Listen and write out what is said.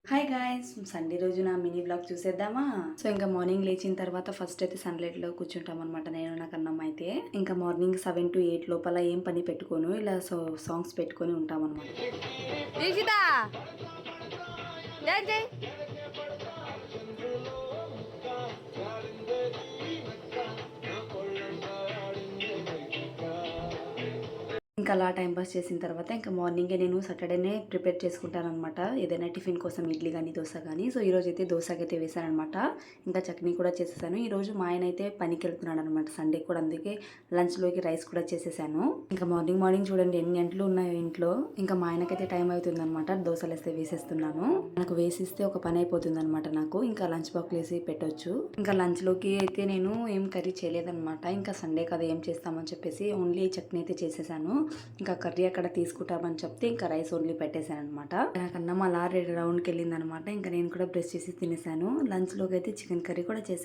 Hi guys! Sunday రోజు నా mini vlog చూసేద్దామా? సో ఇంకా మార్నింగ్ లేచిన తర్వాత ఫస్ట్ అయితే సన్లైట్లో కూర్చుంటాం అనమాట నేను నా కన్నమ్మ అయితే. ఇంకా మార్నింగ్ 7 to 8 లోపల ఏం పని పెట్టుకోను, ఇలా సాంగ్స్ పెట్టుకొని ఉంటాం అనమాట. ఇంకా అలా టైం పాస్ చేసిన తర్వాత ఇంకా మార్నింగే నేను సాటర్డేనే ప్రిపేర్ చేసుకుంటానమాట, ఏదైనా టిఫిన్ కోసం ఇడ్లీ కానీ దోశ కానీ. సో ఈరోజు అయితే దోశకైతే వేసానమాట, ఇంకా చట్నీ కూడా చేసేసాను. ఈరోజు మా ఆయన అయితే పనికి వెళ్తున్నాడు అనమాట, సండే కూడా, అందుకే లంచ్లోకి రైస్ కూడా చేసేసాను. ఇంకా మార్నింగ్ చూడండి ఎన్ని గంటలు ఉన్నాయో ఇంట్లో. ఇంకా మా ఆయనకైతే టైం అవుతుంది అనమాట, దోశలు వేస్తే వేసేస్తున్నాను. నాకు వేసిస్తే ఒక పని అయిపోతుంది అనమాట నాకు, ఇంకా లంచ్ బాక్స్ వేసి పెట్టొచ్చు. ఇంకా లంచ్లోకి అయితే నేను ఏం కర్రీ చేయలేదన్నమాట, ఇంకా సండే కదా ఏం చేస్తామని చెప్పేసి ఓన్లీ చట్నీ అయితే చేసేసాను. ఇంకా కర్రీ అక్కడ తీసుకుంటామని చెప్తే ఇంకా రైస్ ఓన్లీ పెట్టేశాను అనమాట. నాకన్నా అలా రౌండ్కి వెళ్ళింది అనమాట. ఇంకా నేను కూడా బ్రష్ చేసి తినేసాను. లంచ్లోకి అయితే చికెన్ కర్రీ కూడా చేశాను.